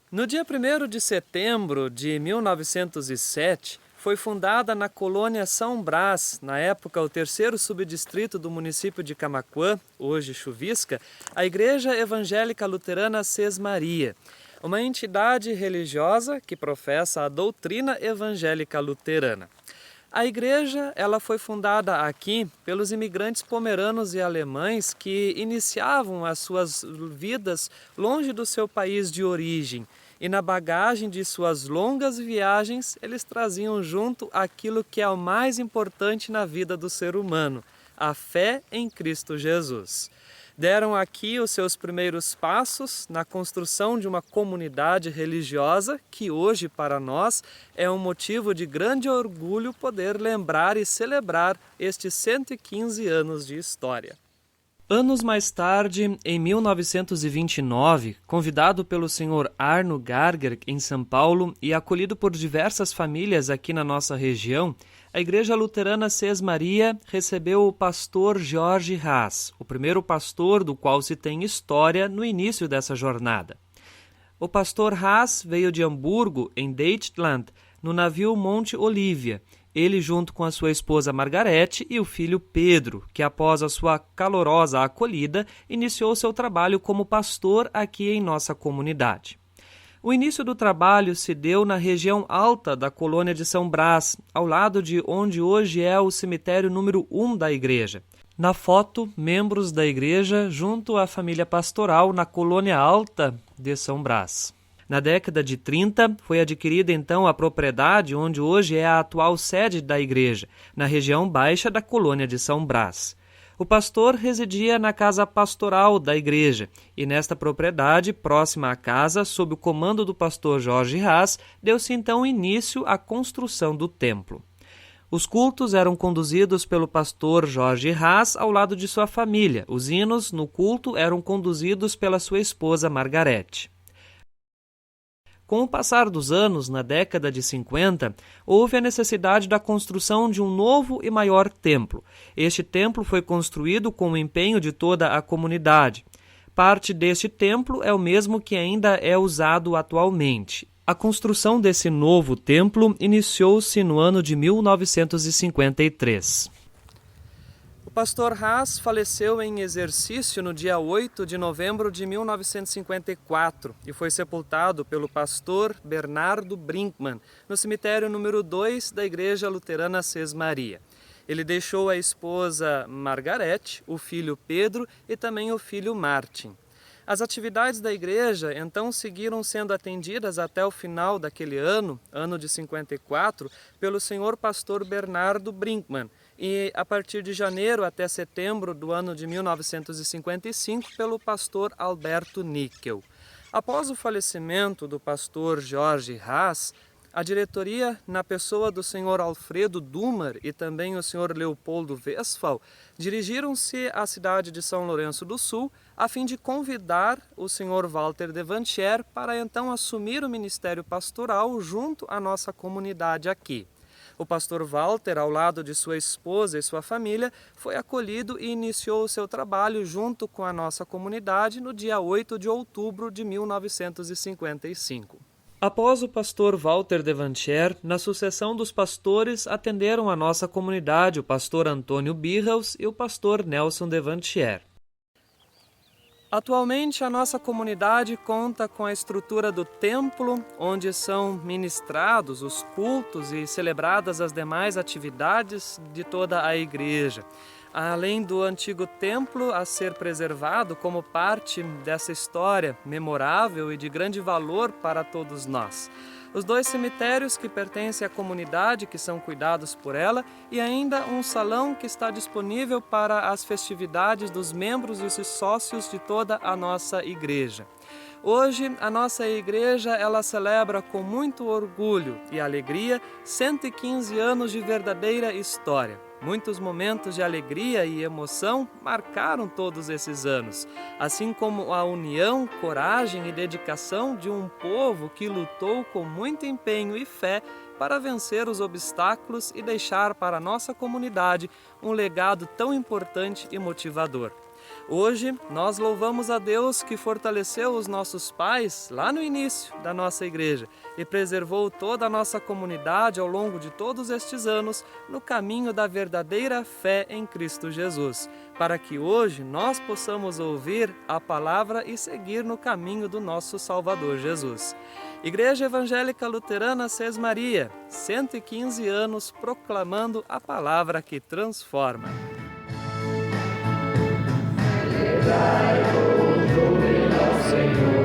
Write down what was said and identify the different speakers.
Speaker 1: No dia 1º de setembro de 1907, foi fundada na colônia São Brás, na época o terceiro subdistrito do município de Camaquã, hoje Chuvisca, a Igreja Evangélica Luterana Sesmaria, uma entidade religiosa que professa a doutrina evangélica luterana. A igreja ela foi fundada aqui pelos imigrantes pomeranos e alemães que iniciavam as suas vidas longe do seu país de origem. E na bagagem de suas longas viagens, eles traziam junto aquilo que é o mais importante na vida do ser humano, a fé em Cristo Jesus. Deram aqui os seus primeiros passos na construção de uma comunidade religiosa que hoje, para nós, é um motivo de grande orgulho poder lembrar e celebrar estes 115 anos de história. Anos mais tarde, em 1929, convidado pelo Sr. Arno Garger em São Paulo e acolhido por diversas famílias aqui na nossa região, a Igreja Luterana Sesmaria recebeu o pastor Jorge Haas, o primeiro pastor do qual se tem história no início dessa jornada. O pastor Haas veio de Hamburgo, em Deutschland, no navio Monte Olivia, ele junto com a sua esposa Margarete e o filho Pedro, que após a sua calorosa acolhida, iniciou seu trabalho como pastor aqui em nossa comunidade. O início do trabalho se deu na região alta da colônia de São Brás, ao lado de onde hoje é o cemitério número 1 da igreja. Na foto, membros da igreja junto à família pastoral na colônia alta de São Brás. Na década de 30, foi adquirida então a propriedade onde hoje é a atual sede da igreja, na região baixa da colônia de São Brás. O pastor residia na casa pastoral da igreja e nesta propriedade, próxima à casa, sob o comando do pastor Jorge Haas, deu-se então início à construção do templo. Os cultos eram conduzidos pelo pastor Jorge Haas ao lado de sua família. Os hinos no culto eram conduzidos pela sua esposa Margarete. Com o passar dos anos, na década de 50, houve a necessidade da construção de um novo e maior templo. Este templo foi construído com o empenho de toda a comunidade. Parte deste templo é o mesmo que ainda é usado atualmente. A construção desse novo templo iniciou-se no ano de 1953. O pastor Haas faleceu em exercício no dia 8 de novembro de 1954 e foi sepultado pelo pastor Bernardo Brinkmann no cemitério número 2 da Igreja Luterana Sesmaria. Ele deixou a esposa Margarete, o filho Pedro e também o filho Martin. As atividades da igreja então seguiram sendo atendidas até o final daquele ano de 54, pelo senhor pastor Bernardo Brinkmann, e a partir de janeiro até setembro do ano de 1955 pelo pastor Alberto Níquel. Após o falecimento do pastor Jorge Haas, a diretoria, na pessoa do senhor Alfredo Dumar e também o senhor Leopoldo Westphal, dirigiram-se à cidade de São Lourenço do Sul a fim de convidar o senhor Walter Devantier para então assumir o ministério pastoral junto à nossa comunidade aqui. O pastor Walter, ao lado de sua esposa e sua família, foi acolhido e iniciou o seu trabalho junto com a nossa comunidade no dia 8 de outubro de 1955. Após o pastor Walter Devantier, na sucessão dos pastores atenderam a nossa comunidade o pastor Antônio Birraus e o pastor Nelson Devantier. Atualmente, a nossa comunidade conta com a estrutura do templo, onde são ministrados os cultos e celebradas as demais atividades de toda a igreja. Além do antigo templo a ser preservado como parte dessa história memorável e de grande valor para todos nós. Os 2 cemitérios que pertencem à comunidade, que são cuidados por ela, e ainda um salão que está disponível para as festividades dos membros e sócios de toda a nossa igreja. Hoje, a nossa igreja ela celebra com muito orgulho e alegria 115 anos de verdadeira história. Muitos momentos de alegria e emoção marcaram todos esses anos, assim como a união, coragem e dedicação de um povo que lutou com muito empenho e fé para vencer os obstáculos e deixar para a nossa comunidade um legado tão importante e motivador. Hoje nós louvamos a Deus que fortaleceu os nossos pais lá no início da nossa igreja e preservou toda a nossa comunidade ao longo de todos estes anos no caminho da verdadeira fé em Cristo Jesus, para que hoje nós possamos ouvir a palavra e seguir no caminho do nosso Salvador Jesus. Igreja Evangélica Luterana Sesmaria, 115 anos proclamando a palavra que transforma. Celebrai, Senhor.